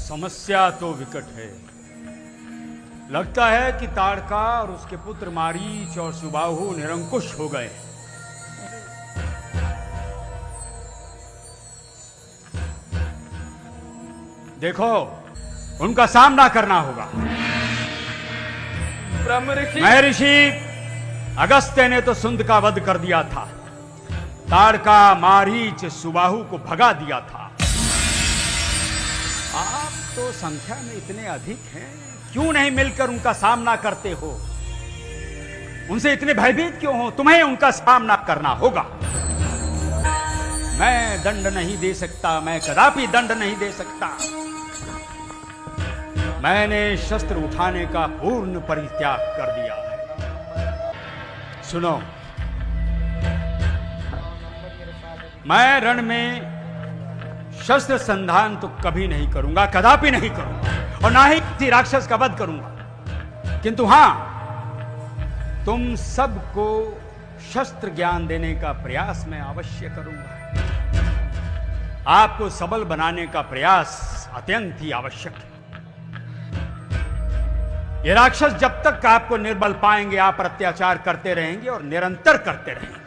समस्या तो विकट है। लगता है कि ताड़का और उसके पुत्र मारीच और सुबाहु निरंकुश हो गए। देखो, उनका सामना करना होगा। ब्रह्म ऋषि, मैं ऋषि अगस्त्य ने तो सुंद का वध कर दिया था, ताड़का मारीच सुबाहु को भगा दिया था। आप तो संख्या में इतने अधिक हैं, क्यों नहीं मिलकर उनका सामना करते हो? उनसे इतने भयभीत क्यों हो? तुम्हें उनका सामना करना होगा। मैं दंड नहीं दे सकता, मैं कदापि दंड नहीं दे सकता। मैंने शस्त्र उठाने का पूर्ण परित्याग कर दिया है। सुनो, मैं रण में शस्त्र संधान तो कभी नहीं करूंगा, कदापि नहीं करूंगा, और ना ही किसी राक्षस का वध करूंगा। किंतु हां, तुम सबको शस्त्र ज्ञान देने का प्रयास मैं अवश्य करूंगा। आपको सबल बनाने का प्रयास अत्यंत ही आवश्यक है। ये राक्षस जब तक आपको निर्बल पाएंगे, आप पर अत्याचार करते रहेंगे और निरंतर करते रहेंगे।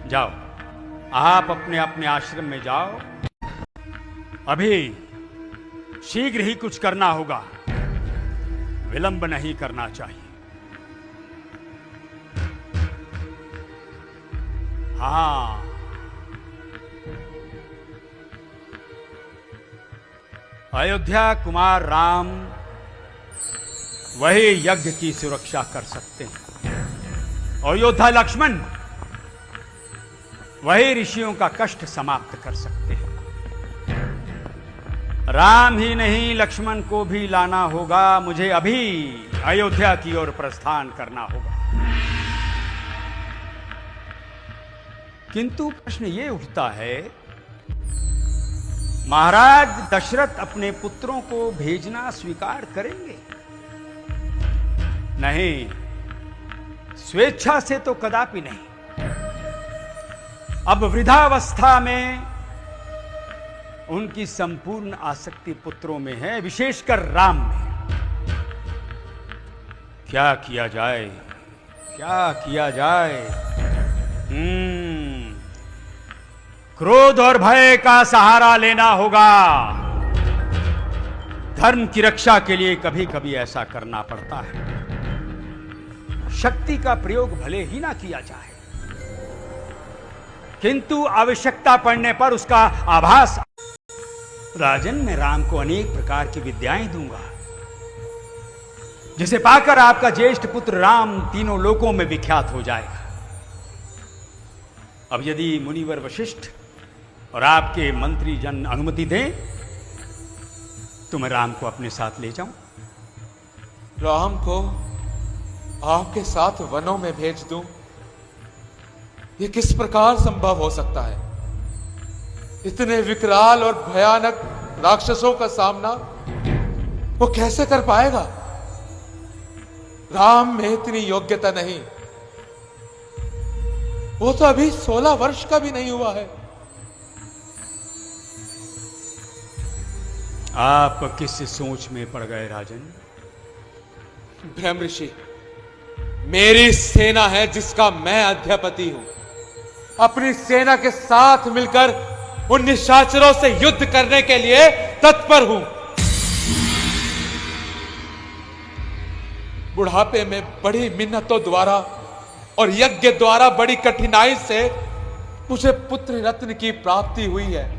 जाओ, आप अपने अपने आश्रम में जाओ। अभी शीघ्र ही कुछ करना होगा, विलंब नहीं करना चाहिए। हाँ, अयोध्या कुमार राम वही यज्ञ की सुरक्षा कर सकते हैं, और योद्धा लक्ष्मण वही ऋषियों का कष्ट समाप्त कर सकते हैं। राम ही नहीं, लक्ष्मण को भी लाना होगा। मुझे अभी अयोध्या की ओर प्रस्थान करना होगा। किंतु प्रश्न ये उठता है, महाराज दशरथ अपने पुत्रों को भेजना स्वीकार करेंगे? नहीं, स्वेच्छा से तो कदापि नहीं। अब वृद्धावस्था में उनकी संपूर्ण आसक्ति पुत्रों में है, विशेषकर राम में। क्या किया जाए, क्या किया जाए? क्रोध और भय का सहारा लेना होगा। धर्म की रक्षा के लिए कभी कभी ऐसा करना पड़ता है। शक्ति का प्रयोग भले ही ना किया जाए, किंतु आवश्यकता पड़ने पर उसका आभास। राजन, मैं राम को अनेक प्रकार की विद्याएं दूंगा, जिसे पाकर आपका ज्येष्ठ पुत्र राम तीनों लोकों में विख्यात हो जाएगा। अब यदि मुनिवर वशिष्ठ और आपके मंत्री जन अनुमति दें तो मैं राम को अपने साथ ले जाऊं। राम को आपके साथ वनों में भेज दूं? यह किस प्रकार संभव हो सकता है? इतने विकराल और भयानक राक्षसों का सामना वो कैसे कर पाएगा? राम में इतनी योग्यता नहीं। वो तो अभी 16 वर्ष का भी नहीं हुआ है। आप किस सोच में पड़ गए राजन? ब्रह्म ऋषि, मेरी सेना है जिसका मैं अध्यपति हूं। अपनी सेना के साथ मिलकर उन निशाचरों से युद्ध करने के लिए तत्पर हूं। बुढ़ापे में बड़ी मिन्नतों द्वारा और यज्ञ द्वारा बड़ी कठिनाई से मुझे पुत्र रत्न की प्राप्ति हुई है।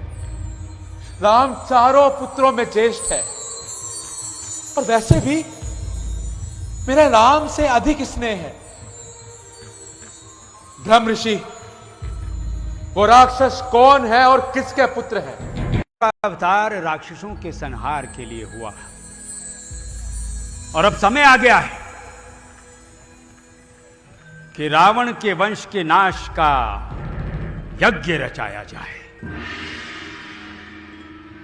राम चारों पुत्रों में ज्येष्ठ है, और वैसे भी मेरा राम से अधिक स्नेह है। ब्रह्म ऋषि, वो राक्षस कौन है और किसके पुत्र है? अवतार राक्षसों के संहार के लिए हुआ, और अब समय आ गया है कि रावण के वंश के नाश का यज्ञ रचाया जाए।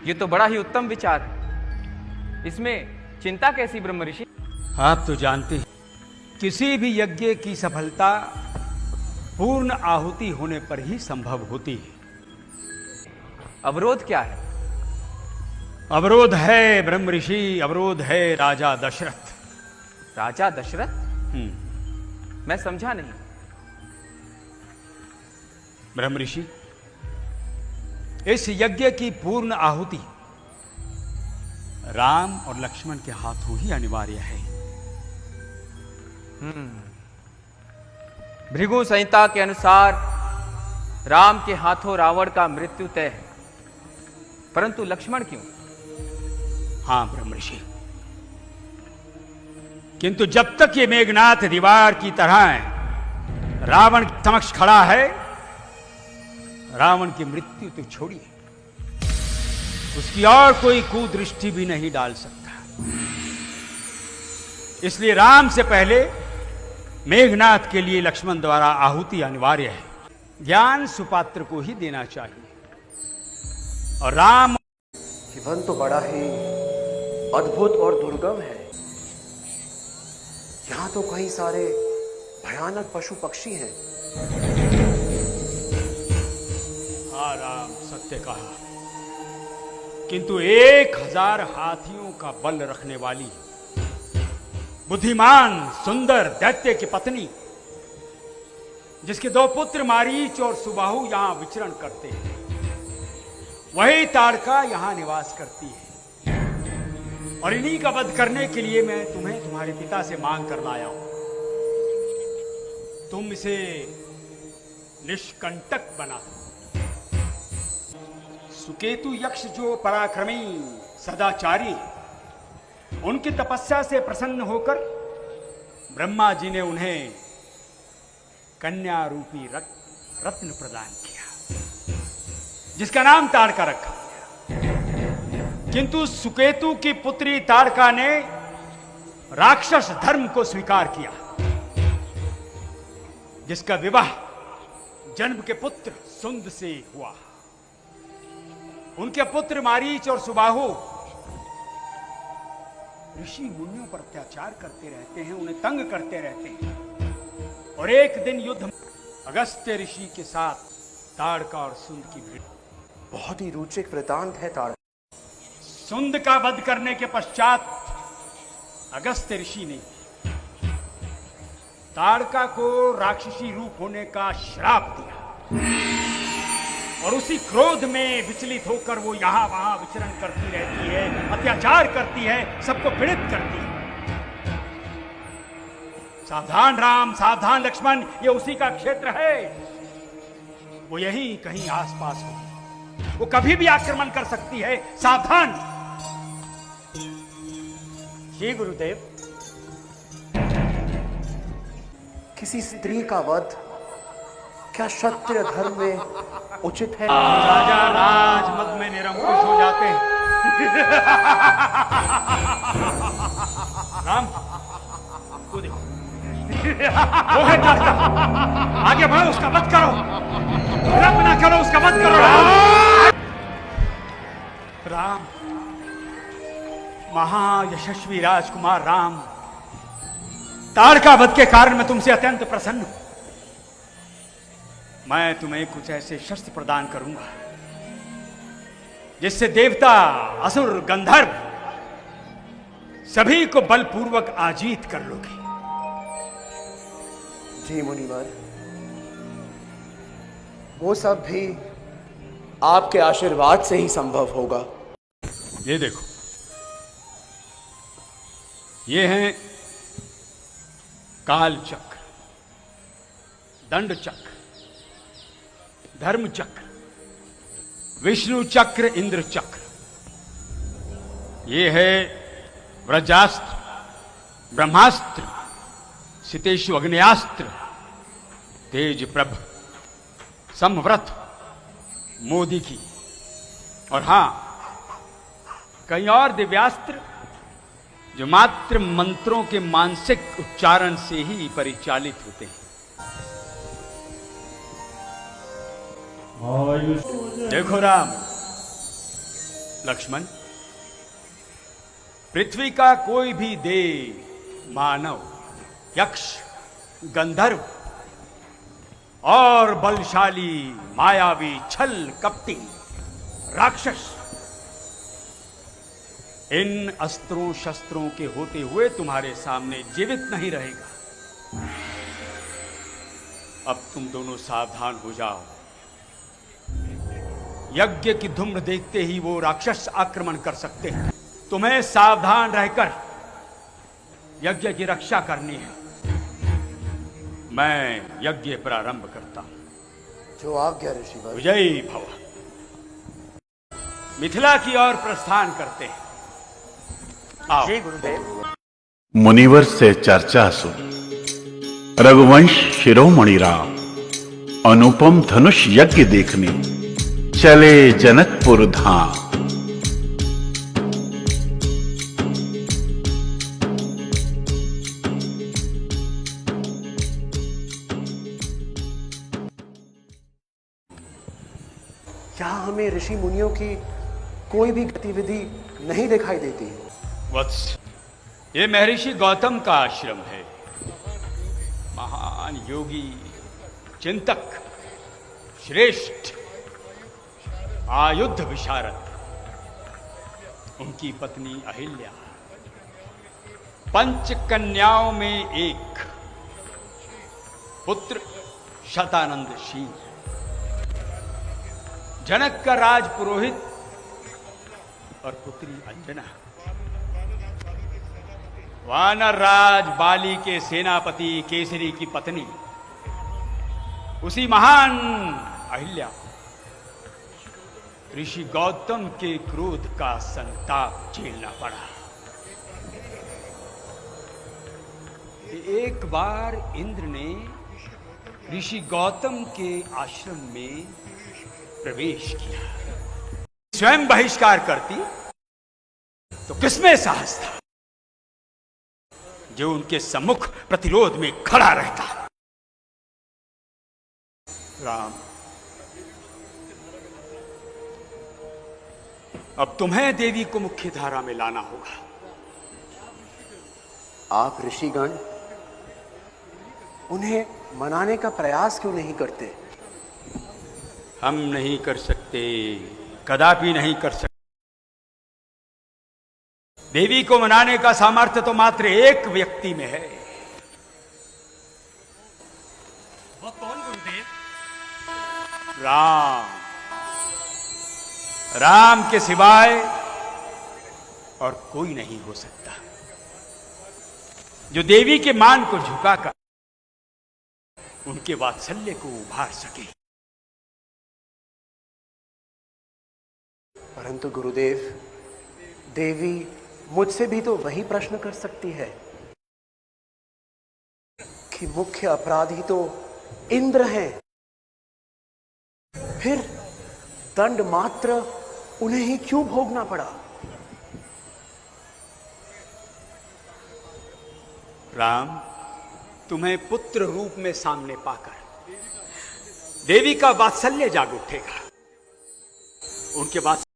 ये तो बड़ा ही उत्तम विचार है। इसमें चिंता कैसी ब्रह्म ऋषि? आप तो जानते हैं, किसी भी यज्ञ की सफलता पूर्ण आहुति होने पर ही संभव होती है। अवरोध क्या है? अवरोध है ब्रह्म ऋषि, अवरोध है राजा दशरथ। राजा दशरथ? हम्म। मैं समझा नहीं। ब्रह्म ऋषि, इस यज्ञ की पूर्ण आहुति राम और लक्ष्मण के हाथों ही अनिवार्य है। भृगु संहिता के अनुसार राम के हाथों रावण का मृत्यु तय है, परंतु लक्ष्मण क्यों? हां ब्रह्म ऋषि, किंतु जब तक ये मेघनाथ दीवार की तरह रावण के समक्ष खड़ा है, रावण की मृत्यु तो छोड़िए, उसकी और कोई कुदृष्टि भी नहीं डाल सकता। इसलिए राम से पहले मेघनाथ के लिए लक्ष्मण द्वारा आहुति अनिवार्य है। ज्ञान सुपात्र को ही देना चाहिए। और राम ये वन तो बड़ा ही अद्भुत और दुर्गम है। यहाँ तो कई सारे भयानक पशु पक्षी हैं। हाँ राम, सत्य कहा, किंतु 1000 हाथियों का बल रखने वाली बुद्धिमान सुंदर दैत्य की पत्नी, जिसके 2 पुत्र मारीच और सुबाहु यहां विचरण करते हैं, वही ताड़का यहां निवास करती है। और इन्हीं का वध करने के लिए मैं तुम्हें तुम्हारे पिता से मांग कर लाया हूं। तुम इसे निष्कंटक बना दो। सुकेतु यक्ष जो पराक्रमी सदाचारी, उनकी तपस्या से प्रसन्न होकर ब्रह्मा जी ने उन्हें कन्या रूपी रत्न प्रदान किया, जिसका नाम ताड़का रखा। किंतु सुकेतु की पुत्री ताड़का ने राक्षस धर्म को स्वीकार किया, जिसका विवाह जन्म के पुत्र सुंद से हुआ। उनके पुत्र मारीच और सुबाहु ऋषि मुनियों पर अत्याचार करते रहते हैं, उन्हें तंग करते रहते हैं। और एक दिन युद्ध में अगस्त्य ऋषि के साथ ताड़का और सुंद की भिड़। बहुत ही रोचक वृतांत है ताड़का। सुंद का वध करने के पश्चात अगस्त्य ऋषि ने ताड़का को राक्षसी रूप होने का श्राप दिया, और उसी क्रोध में विचलित होकर वो यहां वहां विचरण करती रहती है, अत्याचार करती है, सबको पीड़ित करती है। सावधान राम, सावधान लक्ष्मण, ये उसी का क्षेत्र है। वो यहीं कहीं आसपास होगी, वो कभी भी आक्रमण कर सकती है, सावधान। हे गुरुदेव, किसी स्त्री का वध क्या क्षत्रिय धर्म में उचित है? राजा राजमद में निरंकुश हो जाते हैं। राम, वो देखो, वो है ताड़का। आगे बढ़ो, उसका वध करो, विलंब ना करो, उसका वध करो। राम, महायशस्वी राजकुमार राम, ताड़का वध के कारण मैं तुमसे अत्यंत प्रसन्न हूं। मैं तुम्हें कुछ ऐसे शस्त्र प्रदान करूंगा जिससे देवता, असुर, गंधर्व सभी को बलपूर्वक आजीत कर लोगे। जी मुनिवर, वो सब भी आपके आशीर्वाद से ही संभव होगा। ये देखो, ये हैं काल चक्र, दंड चक्र, धर्म चक्र, विष्णु चक्र, इंद्र चक्र। ये है व्रजास्त्र, ब्रह्मास्त्र, सितेशु अग्नेयास्त्र, तेज प्रभ, समव्रत, मोदी की, और हां कई और दिव्यास्त्र जो मात्र मंत्रों के मानसिक उच्चारण से ही परिचालित होते हैं। देखो राम, लक्ष्मण, पृथ्वी का कोई भी देव, मानव, यक्ष, गंधर्व और बलशाली, मायावी, छल कपटी राक्षस इन अस्त्रों शस्त्रों के होते हुए तुम्हारे सामने जीवित नहीं रहेगा। अब तुम दोनों सावधान हो जाओ। यज्ञ की धूम्र देखते ही वो राक्षस आक्रमण कर सकते हैं। तुम्हें सावधान रहकर यज्ञ की रक्षा करनी है। मैं यज्ञ प्रारंभ करता हूं। जो आज्ञा ऋषिवर। विजयी भव। मिथिला की ओर प्रस्थान करते हैं। आओ। जी गुरुदेव। मुनिवर से चर्चा सुन। रघुवंश शिरोमणि राम अनुपम धनुष यज्ञ देखने चले जनकपुर धाम। यहाँ हमें ऋषि मुनियों की कोई भी गतिविधि नहीं दिखाई देती। वत्स, ये महर्षि गौतम का आश्रम है। महान योगी, चिंतक, श्रेष्ठ, आयुध विशारद, उनकी पत्नी अहिल्या, पंच कन्याओं में एक, पुत्र शतानंद शील, जनक का राज पुरोहित और पुत्री अंजना, वानर राज बाली के सेनापति केसरी की पत्नी, उसी महान अहिल्या, ऋषि गौतम के क्रोध का संताप झेलना पड़ा। एक बार इंद्र ने ऋषि गौतम के आश्रम में प्रवेश किया। स्वयं बहिष्कार करती तो किसमें साहस था जो उनके सम्मुख प्रतिरोध में खड़ा रहता। राम, अब तुम्हें देवी को मुख्य धारा में लाना होगा। आप ऋषिगण उन्हें मनाने का प्रयास क्यों नहीं करते? हम नहीं कर सकते, कदापि नहीं कर सकते। देवी को मनाने का सामर्थ्य तो मात्र एक व्यक्ति में है। वो कौन गुरुदेव? राम। राम के सिवाय और कोई नहीं हो सकता जो देवी के मान को झुकाकर उनके वात्सल्य को उभार सके। परंतु गुरुदेव, देवी मुझसे भी तो वही प्रश्न कर सकती है कि मुख्य अपराधी तो इंद्र हैं, फिर दंड मात्र उन्हें ही क्यों भोगना पड़ा? राम, तुम्हें पुत्र रूप में सामने पाकर देवी का वात्सल्य जाग उठेगा। उनके वात्सल्य